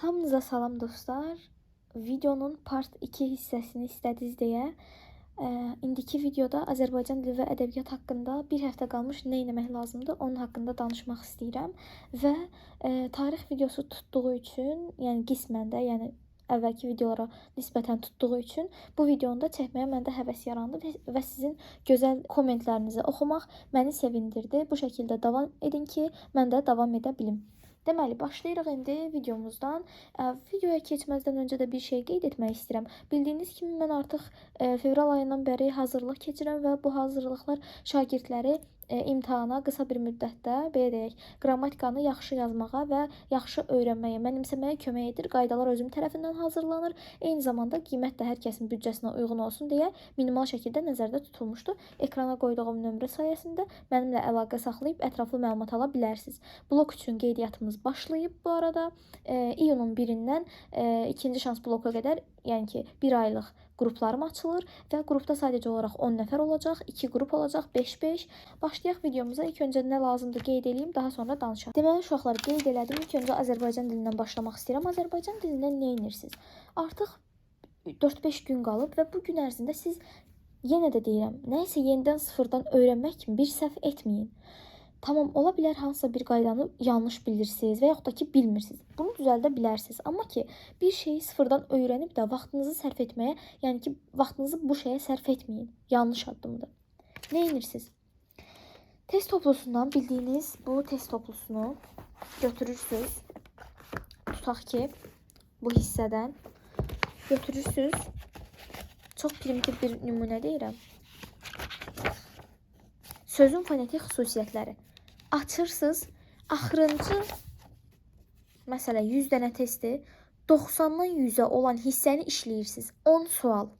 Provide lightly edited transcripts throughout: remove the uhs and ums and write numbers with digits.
Hamınıza salam dostlar. Videonun part 2 hissəsini istədiniz deyə indiki videoda Azərbaycan dili və ədəbiyyat haqqında bir həftə qalmış nə etmək lazımdır, onun haqqında danışmaq istəyirəm və tarix videosu tutduğu üçün, yəni qismən də, yəni əvvəlki videolara nisbətən tutduğu üçün bu videonu da çəkməyə məndə həvəs yarandı və sizin gözəl kommentlərinizi oxumaq məni sevindirdi. Bu şəkildə davam edin ki, mən də davam edə bilim. Deməli, başlayırıq indi videomuzdan. Videoya keçməzdən öncə də bir şey qeyd etmək istəyirəm. Bildiyiniz kimi mən artıq fevral ayından bəri hazırlıq keçirəm və bu hazırlıqlar şagirdləri imtahana qısa bir müddətdə, belə deyək, qrammatikanı yaxşı yazmağa və yaxşı öyrənməyə, mənimsəməyə kömək edir. Qaydalar özüm tərəfindən hazırlanır. Eyni zamanda qiymət də hər kəsin büdcəsinə uyğun olsun deyə minimal şəkildə nəzərdə tutulmuşdu. Ekrana qoyduğum nömrə sayəsində mənimlə əlaqə saxlayıb ətraflı məlumat ala bilərsiniz. Blok üçün qeydiyyatımız başlayıb bu arada. İyunun 1-dən ikinci şans bloka qədər, yəni ki, bir aylıq qruplarım açılır və qrupda sadəcə olaraq 10 nəfər olacaq, 2 qrup olacaq, 5-5. Başlayaq videomuza. İlk öncə nə lazımdır qeyd edeyim, daha sonra danışaq. Deməli, uşaqlar, qeyd elədim. İlk öncə Azərbaycan dilindən başlamaq istəyirəm. Azərbaycan dilindən nə edirsiniz? Artıq 4-5 gün qalıb və bu gün ərzində siz, yenə də deyirəm, nəyisə yenidən sıfırdan öyrənmək kimi bir səhv etməyin. Tamam, ola bilər hansısa bir qaydanı yanlış bilirsiniz və yaxud da ki, bilmirsiniz. Bunu düzəldə bilərsiniz. Amma ki, bir şeyi sıfırdan öyrənib də vaxtınızı sərf etməyə, yəni ki, vaxtınızı bu şeyə sərf etməyin. Yanlış addımdır. Nə edirsiniz? Test toplusundan bildiyiniz bu test toplusunu götürürsünüz. Tutaq ki, bu hissədən götürürsünüz. Çox primitiv bir nümunə deyirəm. Sözün fonetik xüsusiyyətləri. Açırsınız, axırıncı, məsələ 100 dənə testi 90-dan 100-ə olan hissəni işləyirsiniz. 10 sual.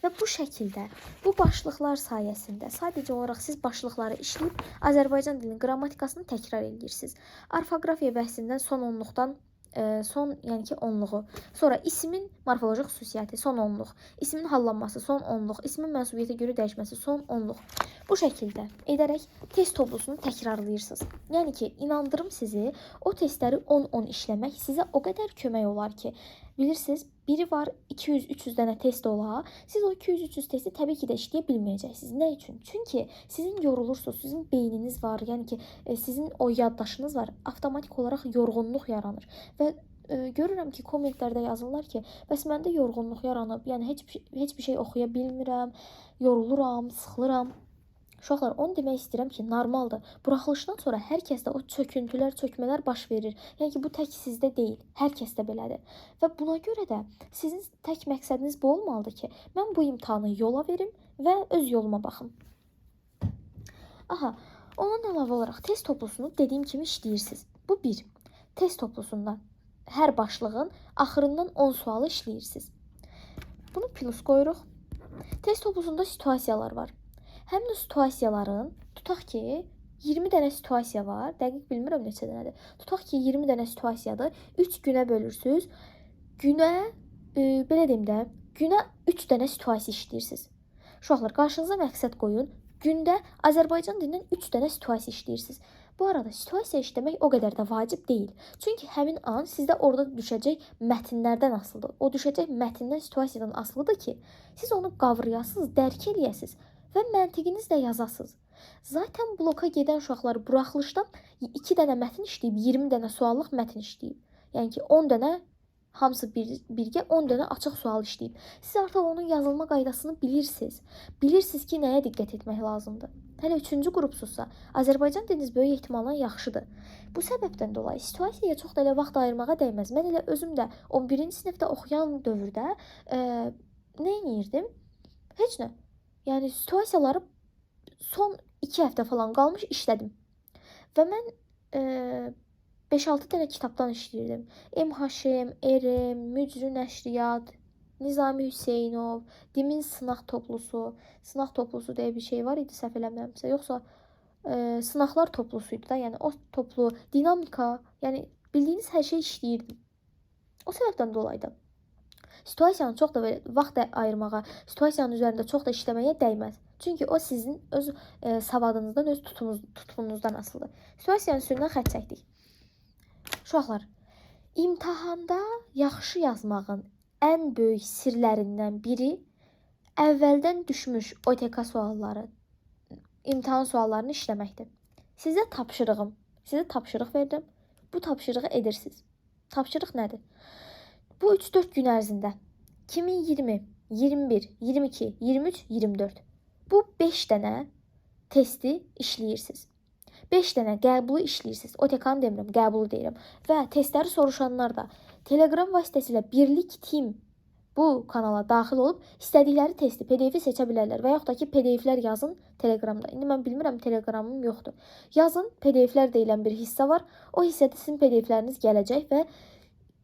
Və bu şəkildə, bu başlıqlar sayəsində sadəcə olaraq siz başlıqları işləyib Azərbaycan dilinin qrammatikasını təkrar edirsiniz. Orfoqrafiya bəhsindən son onluqdan yəni ki, onluğu. Sonra ismin morfoloji xüsusiyyəti, son onluq. İsmin hallanması, son onluq. İsmin mənsubiyyətə görə dəyişməsi, son onluq. Bu şəkildə edərək test toplusunu təkrarlayırsınız. Yəni ki, inandırım sizi, o testləri 10-10 işləmək sizə o qədər kömək olar ki, bilirsiniz, biri var 200-300 dənə test ola, siz o 200-300 testi təbii ki də işləyə bilməyəcəksiniz. Nə üçün? Çünki sizin yorulursunuz, sizin beyniniz var, yəni ki, sizin o yaddaşınız var, avtomatik olaraq yorğunluq yaranır. Və görürəm ki, kommentlərdə yazırlar ki, bəs məndə yorğunluq yaranıb, yəni heç bir şey oxuya bilmirəm, yoruluram, sıxılıram. Uşaqlar, onu demək istəyirəm ki, normaldır. Buraxılışdan sonra hər kəsdə o çöküntülər, çökmələr baş verir. Yəni ki, bu tək sizdə deyil, hər kəsdə belədir. Və buna görə də sizin tək məqsədiniz bu olmalıdır ki, mən bu imtahanı yola verim və öz yoluma baxım. Aha, ondan əlavə olaraq test toplusunu dediyim kimi işləyirsiniz. Bu bir. Test toplusundan hər başlığın axırından 10 sualı işləyirsiniz. Bunu plus qoyuruq. Test toplusunda situasiyalar var. Həmin situasiyaların, tutaq ki, 20 dənə situasiya var. Dəqiq bilmirəm neçə dənədir. Tutaq ki, 20 dənə situasiyadır. 3 günə bölürsünüz. Günə, belə deyim də, günə 3 dənə situasiya işləyirsiniz. Uşaqlar, qarşınıza məqsəd qoyun. Gündə Azərbaycan dilindən 3 dənə situasiya işləyirsiniz. Bu arada situasiya işləmək o qədər də vacib deyil. Çünki həmin an sizdə orada düşəcək mətnlərdən asılıdır. O düşəcək mətndən, situasiyadan asılıdır ki, siz onu qavrayasınız, dərk eləyəsiniz və məntiqinizlə yazasınız. Zaten bloka gedən uşaqlar buraxılışdan 2 dənə mətn işləyib, 20 dənə suallıq mətn işləyib. Yəni ki, 10 dənə, hamısı birgə 10 dənə açıq sual işləyib. Siz artıq onun yazılma qaydasını bilirsiniz. Bilirsiniz ki, nəyə diqqət etmək lazımdır. Hələ 3-cü qrupsuzsa, Azərbaycan diliniz böyük ehtimalla yaxşıdır. Bu səbəbdən dolayı situasiyaya çox da elə vaxt ayırmağa dəyməz. Mən elə özüm də 11-ci sinifdə oxuyan dövrdə nə edirdim? Heç nə. Yəni, situasiyaları son 2 həftə falan qalmış işlədim. Və mən 5-6 dənə kitabdan işləyirdim. MHM, ERM, Mücrü Nəşriyyat, Nizami Hüseynov, Dimin sınaq toplusu. Sınaq toplusu deyə bir şey var idi, səhv eləmirəmsə. Yoxsa sınaqlar toplusuydu da, yəni o toplu, dinamika, yəni bildiyiniz hər şey işləyirdim. O səbəbdən dolayı da situasiyanı çox da vaxt ayırmağa, situasiyanın üzərində çox da işləməyə dəyməz. Çünki o sizin öz savadınızdan, öz tutumunuzdan asılıdır. Situasiyanın üstündən xətt çəkdik. Uşaqlar, İmtahanda yaxşı yazmağın ən böyük sirlərindən biri əvvəldən düşmüş OTK sualları, imtahan suallarını işləməkdir. Sizə tapşırıq verdim. Bu tapşırığı edirsiniz. Tapşırıq nədir? Bu 3-4 gün ərzində 2020, 21, 22, 23, 24 bu 5 dənə testi işləyirsiniz. 5 dənə qəbulu işləyirsiniz. OTK-nı demirəm, qəbulu deyirəm. Və testləri soruşanlar da Telegram vasitəsilə Birlik Team bu kanala daxil olub istədikləri testi, PDF-i seçə bilərlər və yaxud da ki, PDF-lər yazın Telegramda. İndi mən bilmirəm, Telegramım yoxdur. Yazın, PDF-lər deyilən bir hissə var. O hissədə sizin PDF-ləriniz gələcək və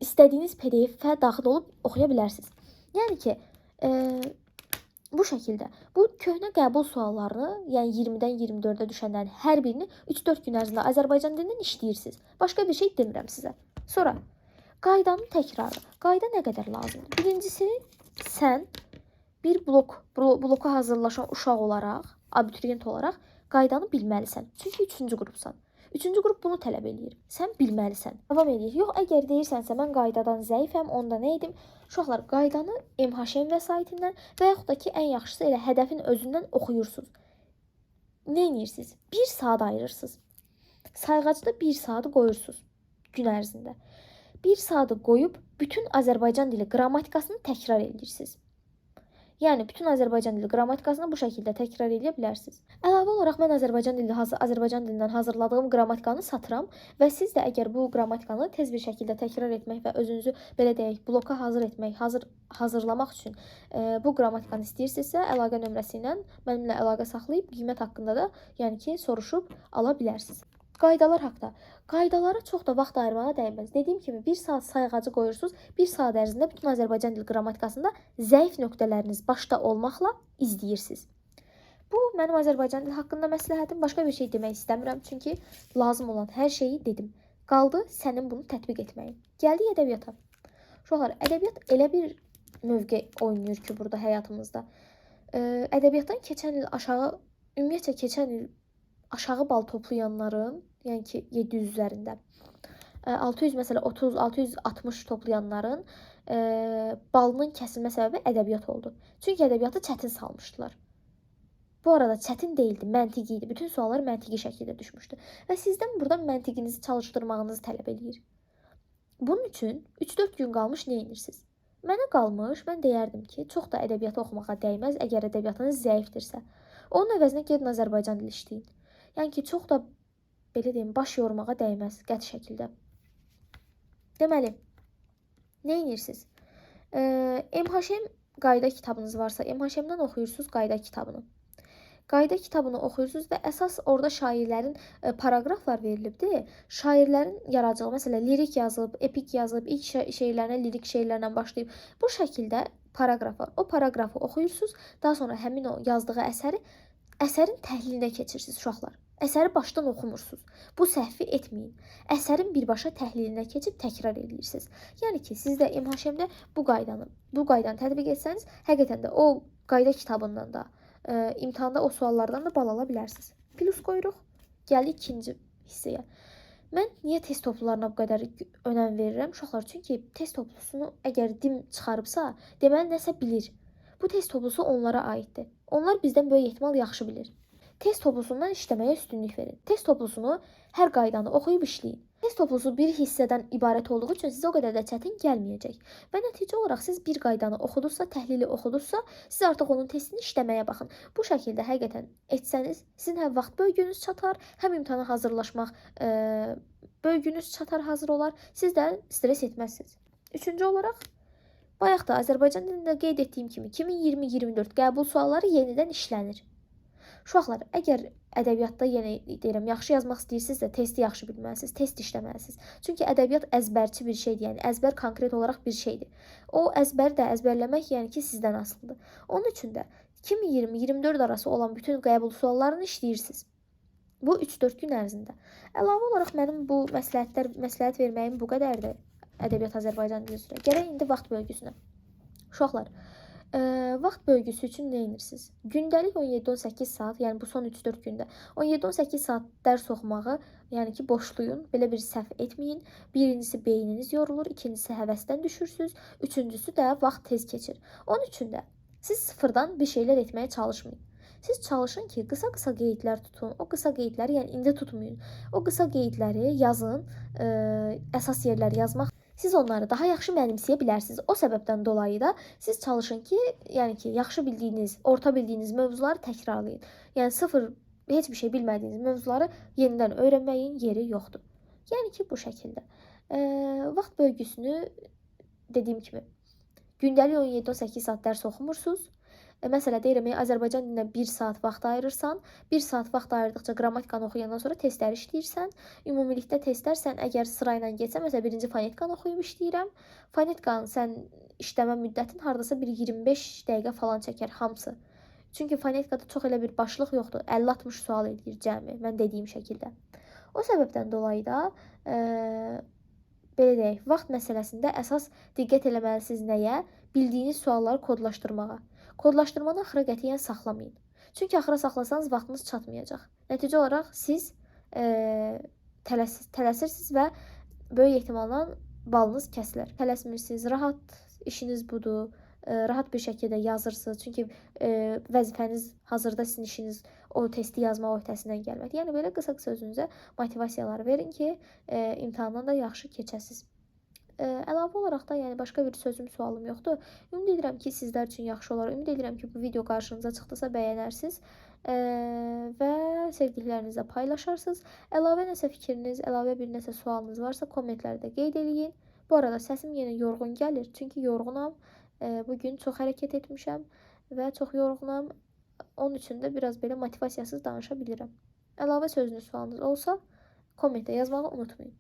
istədiyiniz PDF-ə daxil olub oxuya bilərsiniz. Yəni ki, bu şəkildə bu köhnə qəbul suallarını, yəni 20-dən 24-ə düşənlərin hər birini 3-4 gün ərzində Azərbaycan dilindən işləyirsiniz. Başqa bir şey demirəm sizə. Sonra qaydanın təkrarı. Qayda nə qədər lazımdır? Birincisi, sən bir bloka hazırlaşan uşaq olaraq, abituriyent olaraq qaydanı bilməlisən. Çünki 3-cü qrupsan. 3-cü qrup bunu tələb eləyir. Sən bilməlisən. Davam edir. Yox, əgər deyirsənsə mən qaydadan zəifəm, onda nə edim? Uşaqlar, qaydanı MHM vəsaitindən və yaxud da ki, ən yaxşısı elə hədəfin özündən oxuyursunuz. Nə edirsiniz? 1 saat ayırırsınız. Sayğacda 1 saatı qoyursunuz gün ərzində. 1 saatı qoyub bütün Azərbaycan dili qrammatikasını təkrar edirsiniz. Yəni bütün Azərbaycan dili qrammatikasını bu şəkildə təkrar edə bilərsiniz. Əlavə olaraq mən Azərbaycan dilindən hazırladığım qrammatikanı satıram və siz də əgər bu qrammatikanı tez bir şəkildə təkrar etmək və özünüzü belə deyək, bloka hazırlamaq üçün bu qrammatikanı istəyirsinizsə, əlaqə nömrəsi ilə mənimlə əlaqə saxlayıb qiymət haqqında da, yəni ki, soruşub ala bilərsiniz. Qaydalar haqqında. Qaydalara çox da vaxt ayırmağa dəyməz. Dediyim kimi 1 saat sayğacı qoyursunuz. 1 saat ərzində bütün Azərbaycan dili qrammatikasında zəif nöqtələriniz başda olmaqla izləyirsiniz. Bu mənim Azərbaycan dili haqqında məsləhətim. Başqa bir şey demək istəmirəm. Çünki lazım olan hər şeyi dedim. Qaldı sənin bunu tətbiq etməyin. Gəldik ədəbiyyata. Uşaqlar, ədəbiyyat elə bir mövqe oynayır ki, burada həyatımızda. Ədəbiyyatdan keçən il aşağı, ümumiyyətlə keçən il aşağı bal toplayanların, yəni ki 700 üzərində 600 məsələ 30, 660 toplayanların balının kəsilmə səbəbi ədəbiyyat oldu. Çünki ədəbiyyatı çətin salmışdılar. Bu arada çətin değildi, məntiqi idi. Bütün suallar məntiqi şəkildə düşmüşdü. Və sizdən buradan məntiqinizi çalışdırmağınızı tələb eləyir. Bunun üçün 3-4 gün qalmış nə edirsiniz? Mənə qalmış, mən deyərdim ki, çox da ədəbiyyatı oxumağa dəyməz əgər ədəbiyyatınız zəifdirsə. Onun əvəzinə gedin Azərbaycan dili işləyin. Yəni ki, çox da belə deyim, baş yormağa dəyməz qəti şəkildə. Deməli, nə edirsiniz? MHM qayda kitabınız varsa, MHM-dən oxuyursunuz qayda kitabını. Qayda kitabını oxuyursunuz və əsas orada şairlərin paragraflar verilibdir. Şairlərin yaradıcılığı, məsələn, lirik yazılıb, epik yazılıb, ilk şeirlərinə lirik şeirlərlə başlayıb. Bu şəkildə paragraf var. O paragrafı oxuyursunuz, daha sonra həmin o yazdığı əsərin təhlilinə keçirsiniz uşaqlar. Əsəri başdan oxumursunuz. Bu səhvi etməyin. Əsərin birbaşa təhlilinə keçib təkrar edirsiniz. Yəni ki, siz də MHM-də bu qaydanı tətbiq etsəniz, həqiqətən də o qayda kitabından da, imtahanda o suallardan da bal ala bilərsiniz. Plus qoyuruq. Gəlik ikinci hissəyə. Mən niyə test toplularına bu qədər önəm verirəm? Uşaqlar, çünki test toplusunu əgər dim çıxarıbsa, deməli nəsə bilir. Bu test toplusu onlara aiddir. Onlar bizdən böyük ehtimal yaxşı bilir. Test toplusundan işləməyə üstünlük verin. Test toplusunu hər qaydanı oxuyub işləyin. Test toplusu bir hissədən ibarət olduğu üçün sizə o qədər də çətin gəlməyəcək. Və nəticə olaraq siz bir qaydanı oxuduzsa, təhlili oxuduzsa, siz artıq onun testini işləməyə baxın. Bu şəkildə həqiqətən etsəniz, sizin həm vaxt bölgünüz çatar, həm imtahana hazırlaşmaq bölgünüz çatar, hazır olar. Siz də stres etməzsiniz. Üçüncü olaraq, bayaq da Azərbaycan dilində qeyd etdiyim kimi 2020-24 qəbul sualları yenidən işlənir. Uşaqlar, əgər ədəbiyyatda deyirəm, yaxşı yazmaq istəyirsinizsə, testi yaxşı bilməlisiniz, test işləməlisiniz. Çünki ədəbiyyat əzbərçi bir şeydir, yəni əzbər konkret olaraq bir şeydir. O əzbəri də əzbərləmək, yəni ki, sizdən asılıdır. Onun üçün də 2020-24 arası olan bütün qəbul suallarını işləyirsiniz. Bu 3-4 gün ərzində. Əlavə olaraq mənim bu məsləhət verməyim bu qədərdir ədəbiyyat Azərbaycan dili üzrə. Gərək indi vaxt bölgüsünə. Uşaqlar, Vaxt bölgüsü üçün nə edirsiniz? Gündəlik 17-18 saat, yəni bu son 3-4 gündə 17-18 saat dərs oxumağı, yəni ki, boşlayın, belə bir səhv etməyin. Birincisi beyniniz yorulur, ikincisi həvəsdən düşürsüz, üçüncüsü də vaxt tez keçir. Onun üçün də siz sıfırdan bir şeylər etməyə çalışmayın. Siz çalışın ki, qısa-qısa qeydlər tutun. O qısa qeydləri, yəni indi tutmayın. O qısa qeydləri yazın, əsas yerlər yazmaq. Siz onları daha yaxşı mənimsəyə bilərsiniz. O səbəbdən dolayı da siz çalışın ki, yəni ki, yaxşı bildiyiniz, orta bildiyiniz mövzuları təkrarlayın. Yəni sıfır heç bir şey bilmədiyiniz mövzuları yenidən öyrənməyin yeri yoxdur. Yəni ki, bu şəkildə. Vaxt bölgüsünü dediyim kimi gündəlik 17-18 saat dərs oxumursunuz. Məsələ deyirəm, Azərbaycan dilinə 1 saat vaxt ayırırsan, 1 saat vaxt ayırdıqca qrammatikanı oxuyandan sonra testləri işləyirsən. Ümumilikdə testlər sən əgər sırayla getsən, məsələn, birinci fonetikanı oxuyub işləyirəm. Fonetikanı sən işləmə müddətin hardasa bir 25 dəqiqə falan çəkər hamısı. Çünki fonetikada çox elə bir başlıq yoxdur. 50-60 sual eləyir cəmi, mən dediyim şəkildə. O səbəbdən dolayı da belə deyək, vaxt məsələsində əsas diqqət eləməlisiniz nəyə? Bildiyiniz sualları kodlaşdırmağa. Kodlaşdırmanı axıra qətiyyən saxlamayın. Çünki axıra saxlasanız vaxtınız çatmayacaq. Nəticə olaraq siz tələsirsiniz və böyük ehtimalla balınız kəsilər. Tələsmirsiniz, rahat işiniz budur, rahat bir şəkildə yazırsınız. Çünki vəzifəniz hazırda sizin işiniz o testi yazmaq öhdəsindən gəlməkdir. Yəni belə qısa-qısa özünüzə motivasiyalar verin ki, imtahandan da yaxşı keçəsiniz. Əlavə olaraq da, yəni başqa bir sözüm, sualım yoxdur. Ümid edirəm ki, sizlər üçün yaxşı olar. Ümid edirəm ki, bu video qarşınıza çıxdısa bəyənərsiniz və sevdiklərinizlə paylaşarsınız. Əlavə nəsə fikriniz, əlavə bir nəsə sualınız varsa kommentlərdə qeyd eləyin. Bu arada səsim yenə yorğun gəlir, çünki yorğunam. Bugün çox hərəkət etmişəm və çox yorğunam. Onun üçün də biraz belə motivasiyasız danışa bilirəm. Əlavə sözünüz, sualınız olsa kommentdə yazmağı unutmayın.